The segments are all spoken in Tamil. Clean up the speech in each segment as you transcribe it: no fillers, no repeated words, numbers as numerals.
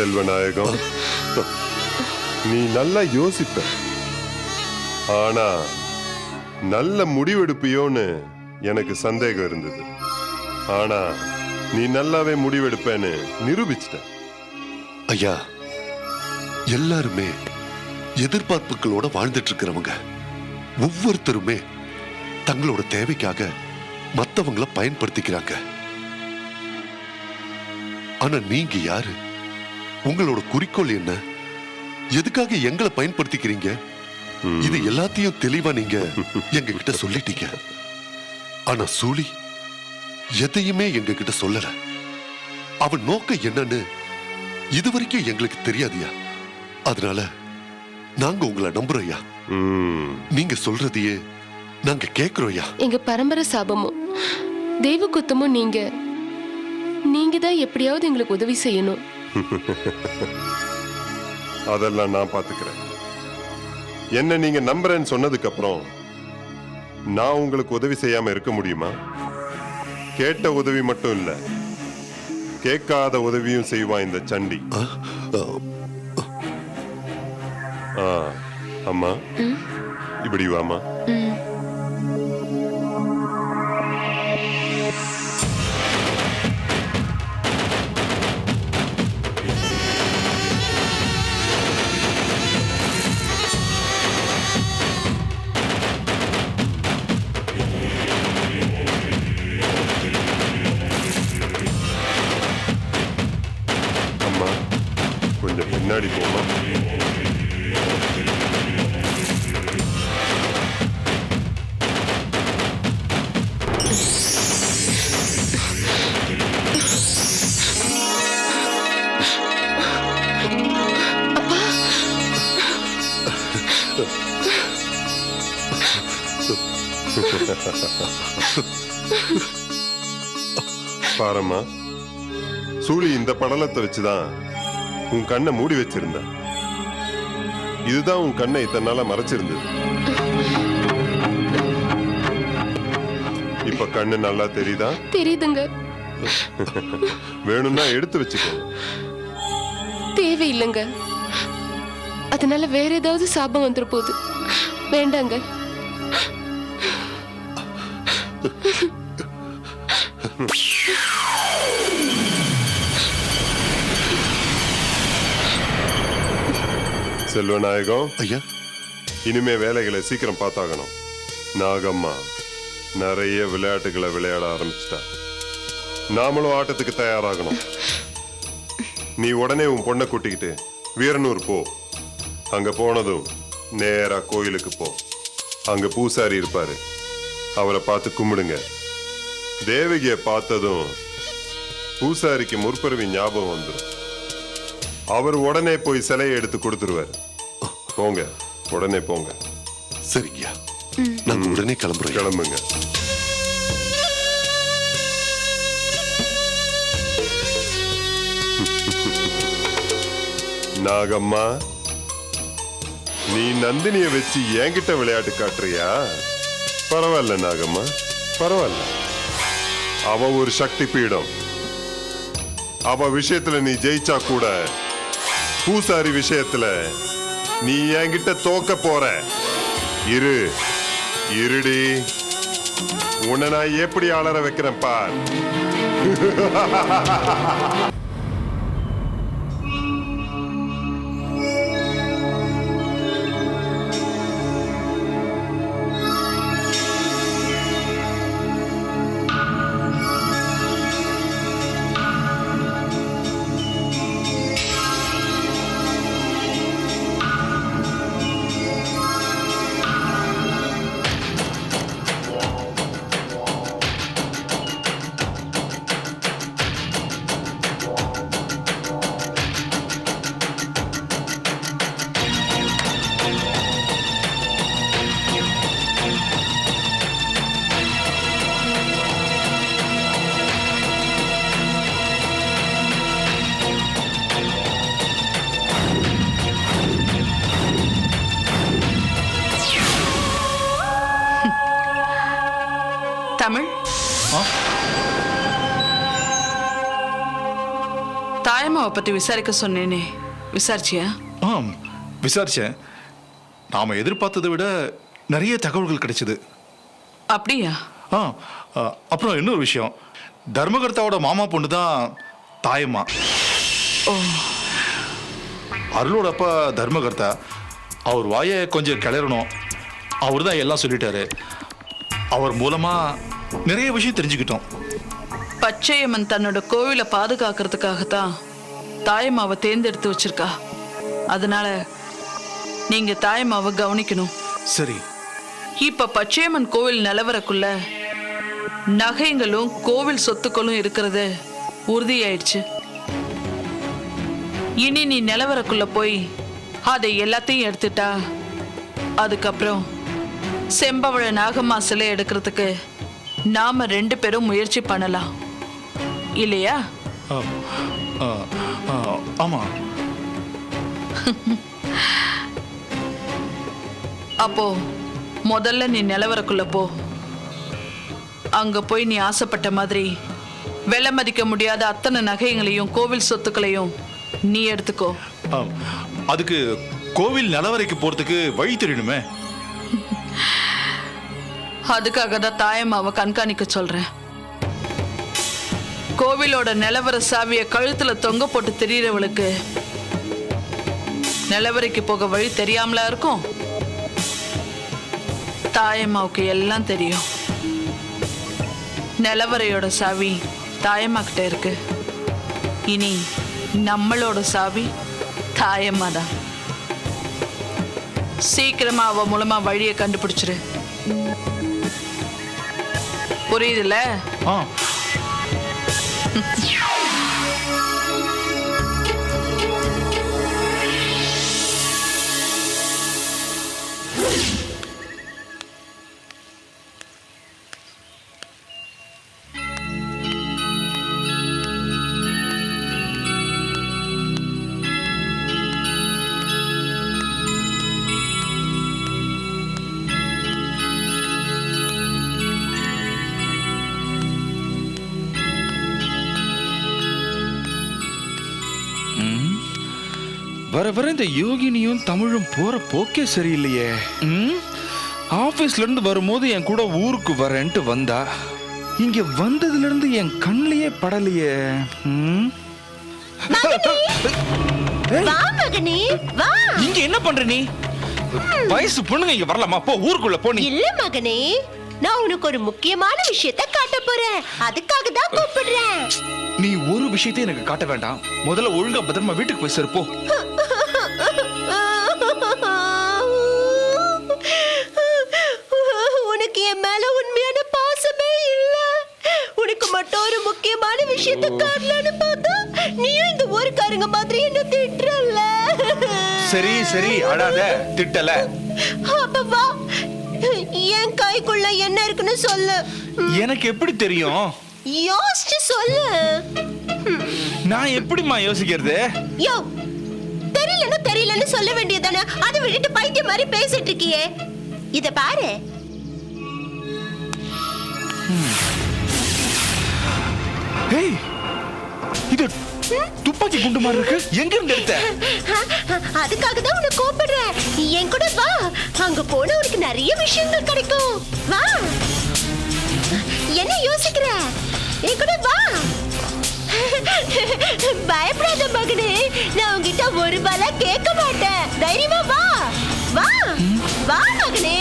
செல்வநாயகம், நீ நல்லா யோசிப்ப, ஆனா நல்ல முடிவெடுப்பியோன்னு எனக்கு சந்தேகம் இருந்தது. ஆனா நீ நல்லாவே முடிவெடுப்பேன்னு நிரூபிச்சிட்ட. ஐயா, எல்லாருமே எதிர்பார்ப்புகளோட வாழ்ந்துட்டு இருக்கிறவங்க. ஒவ்வொருத்தருமே தங்களோட தேவைக்காக மத்தவங்கள பயன்படுத்திக்கிறாங்க. ஆனா நீங்க யாரு? உங்களோட குறிக்கோள் என்ன? எதுக்காக எங்களை பயன்படுத்திக்கிறீங்க? இது எல்லாத்தையும் தெளிவா நீங்க எங்க கிட்ட சொல்லிட்டீங்க. ஆனா சூழி எதையுமே எங்க கிட்ட சொல்லல. அவன் நோக்கம் என்னன்னு இதுவரைக்கும் எங்களுக்கு தெரியாதியா. அதனால நாங்க உங்களை நம்புறோம்யா. நீங்க சொல்றதையே நாங்க கேக்குறோம்யா. எங்க பரம்பரை சாபமும் தெய்வ குத்தமும் நீங்க தான் எப்படியாவது எங்களுக்கு உதவி செய்யணும். அதெல்லாம் நான் பாத்துக்கிறேன். என்ன நீங்க நம்புறேன்னு சொன்னதுக்கு அப்புறம் நான் உங்களுக்கு உதவி செய்யாம இருக்க முடியுமா? கேட்ட உதவி மட்டும் இல்ல, கேட்காத உதவியும் செய்வான் இந்த சண்டி. அம்மா, இப்படி வாமா. கொஞ்சம் பின்னாடி போமா. பாரம்மா, சூழி இந்த படலத்தை வச்சுதான் உன் கண்ணை மூடி வச்சிருந்த. இதுதான் உன் கண்ணை இத்தனை நாளா மறைச்சிருந்தது. இப்ப கண்ணு நல்லா தெரியுதா? தெரியுதுங்க. வேணும்னா எடுத்து வச்சுக்கோ. தேவையில்லைங்க. அதனால வேற ஏதாவது சாபம் வந்துட போகுது. வேண்டாங்க. செல்வநாயகம் ஐயா, இனிமே வேலைகளை சீக்கிரம் பார்த்தாகணும். நாகம்மா நிறைய விளையாட்டுகளை விளையாட ஆரம்பிச்சிட்டா. நாமளும் ஆட்டத்துக்கு தயாராகணும். நீ உடனே உன் பொண்ணை கூட்டிக்கிட்டு வீரனூர் போ. அங்க போனதும் நேரா கோயிலுக்கு போ. அங்க பூசாரி இருப்பாரு, அவரை பார்த்து கும்பிடுங்க. தேவகியை பார்த்ததும் பூசாரிக்கு முற்பிறவி ஞாபகம் வந்துடும். அவர் உடனே போய் சிலையை எடுத்து கொடுத்துருவாரு. போங்க, உடனே போங்க. சரிங்கய்யா, நாங்க உடனே கிளம்புறோம். கிளம்புங்க. நாகம்மா, நீ நந்தினிய வச்சு என்கிட்ட விளையாட்டு காட்டுறியா? பரவாயில்ல நாகம்மா, பரவாயில்ல. அவ ஒரு சக்தி பீடம். அவ விஷயத்துல நீ ஜெயிச்சா கூட பூசாரி விஷயத்துல நீ என்கிட்ட தோக்க போற. இருடி, உன்னை நான் எப்படி அலற வைக்கிறேன் பார். தாயம்மாவை பத்தி விசாரிக்க சொன்னேனே, விசாரிச்சியா? ஆம், விசாரிச்சேன். நாம எதிர்பார்த்ததை விட நிறைய தகவல்கள் கிடைச்சது. அப்படியா? அப்புறம் இன்னொரு விஷயம், தர்மகர்த்தாவோட மாமா பொண்ணு தான் தாயம்மா. ஓ, அருளோட அப்பா தர்மகர்த்தா. அவர் வாயை கொஞ்சம் கிளறணும், அவர் தான் எல்லாம் சொல்லிட்டாரு. அவர் மூலமா நிறைய விஷயம் தெரிஞ்சுக்கிட்டோம். பச்சையம்மன் தன்னோட கோவிலை பாதுகாக்கிறதுக்காகத்தான் தாயம்மாவை தேர்ந்தெடுத்து வச்சிருக்கா. அதனால நீங்க தாயம்மாவை கவனிக்கணும். சரி. இப்ப பச்சையம்மன் கோவில் நிலவரக்குள்ள நகைங்களும் கோவில் சொத்துக்களும் இருக்கிறது உறுதியாயிடுச்சு. இனி நீ நிலவரக்குள்ள போய் அதை எல்லாத்தையும் எடுத்துட்டா அதுக்கப்புறம் செம்பவழ நாகம்மா சிலை எடுக்கிறதுக்கு நாம 2 பேரும் முயற்சி பண்ணலாம், இல்லையா? ஆம், ஆமா. அப்போ முதல்ல நீ நிலவரக்குள்ள போ. அங்க போய் நீ ஆசைப்பட்ட மாதிரி விலை மதிக்க முடியாத அத்தனை நகைகளையும் கோவில் சொத்துக்களையும் நீ எடுத்துக்கோ. ஆம், அதுக்கு கோவில் நிலவரைக்கு போறதுக்கு வழி தெரியணுமே. அதுக்காக தான் தாயம்மாவை கண்காணிக்க சொல்றேன். கோவிலோட நிலவர சாவியை கழுத்துல தொங்க போட்டு திரியறவளுக்கு நிலவரைக்கு போக வழி தெரியாமலா இருக்கும்? தாயம்மாவுக்கு எல்லாம் தெரியும். நிலவரையோட சாவி தாயம்மா கிட்ட இருக்கு. இனி நம்மளோட சாவி தாயம்மா தான். சீக்கிரமா அவ மூலமா வழியை கண்டுபிடிச்சிரு. புரியுதுல? ஆ. வர வர இந்த யோகினியும் தமிழும் போற போக்கே சரியில்லையே. ஆபீஸ்ல இருந்து வரும்போது என் கூட ஊருக்கு வரேன்ட்டு வந்தா, இங்க வந்ததுல இருந்து என் கண்ணிலேயே படலையே. வா மகனே வா. இங்க என்ன பண்ற நீ? வயசு பொண்ணுங்க இங்க வரலாமா? போ ஊருக்குள்ள போ. நீ இல்ல மகனே, நான் உனக்கு ஒரு முக்கியமான விஷயத்தை காட்ட போறேன். அதுக்காக தான் கூப்பிடுறேன். நீ ஒரு விஷயத்தை எனக்கு காட்ட வேண்டாம். முதல்ல ஒழுங்கா பத்திரமா வீட்டுக்கு போய் சேரு, போ. உனக்கு என் மேல உண்மையான பாசமே இல்ல. உனக்கு மட்டும் ஒரு முக்கியமான விஷயத்தை காட்டலான்னு பார்த்தா நீயும் இந்த ஊருக்காரங்க மாதிரி என்ன திட்டுறல்ல. சரி சரி, அழாத, திட்டல. அப்ப வா, என் கைக்குள்ள என்ன இருக்குன்னு சொல்லு. எனக்கு எப்படி தெரியும்? யோசிச்சு சொல்லு. நான் எப்படிம்மா யோசிக்கிறது? யோ, தெரியலன்னு சொல்ல வேண்டியதானே? அதை விட்டுட்டு பைத்தியம் மாதிரி பேசிட்டு இருக்கியே. இத பாரு. ஏய், இது துப்பாக்கி குண்டு மாதிரி இருக்கு. எங்க இருந்து எடுத்த? அதுக்காக தான் உன்னை கூப்பிடுறேன். என் கூட வா. அங்க போனா உனக்கு நிறைய விஷயங்கள் கிடைக்கும். வா. என்ன யோசிக்கிற? என் கூட வா. பயப்படாத மகனே, நான் உன்கிட்ட ஒரு பல கேட்க மாட்டேன். தைரியமா வா. வா வா மகனே.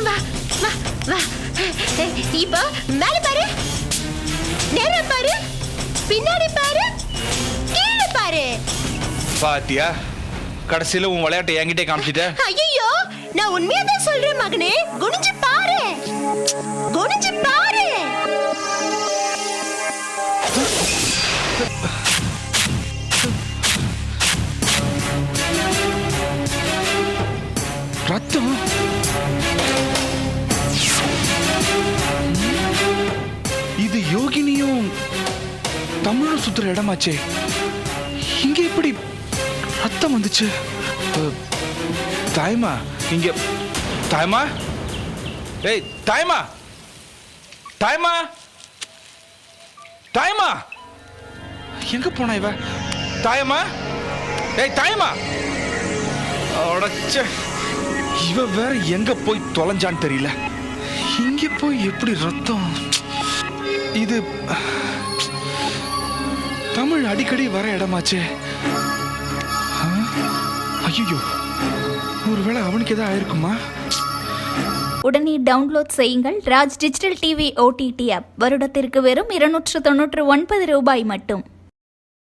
வா வா வா. இப்போ மேல பாரு, நேரா பாரு, பின்னாடி பாரு, கீழே பாரு. பாத்தியா, கடைசியில உன் விளையாட்டை என்கிட்டே காமிச்சிட்ட. ஐயோ, நான் உண்மையா தான் சொல்றேன் மகனே. குனிஞ்சு பாரு, குனிஞ்சு பாரு. ரத்தம். இது யோகினியும் தமிழும் சுத்துற இடமாச்சே. இங்க எப்படி ரத்தம் வந்துச்சு? தாய்மா, இங்க தாய்மா. ஏய் தாய்மா, தாயம்மா, தாயம்மா, எங்க போனா இவ? தாயம்மா, ஏய் தாயம்மா, அடச்சே, இவ வேற எங்க போய் தொலைஞ்சான்னு தெரியல. இங்க போய் எப்படி ரத்தம்? இது தமிழ் அடிக்கடி வர இடமாச்சே. ஐயோ, ஒருவேளை அவனுக்கு ஏதாவது ஆயிருக்குமா? உடனே டவுன்லோட் செய்யுங்கள் Raj digital TV OTT app. வருடத்திற்கு வெறும் 299 ரூபாய் மட்டும்.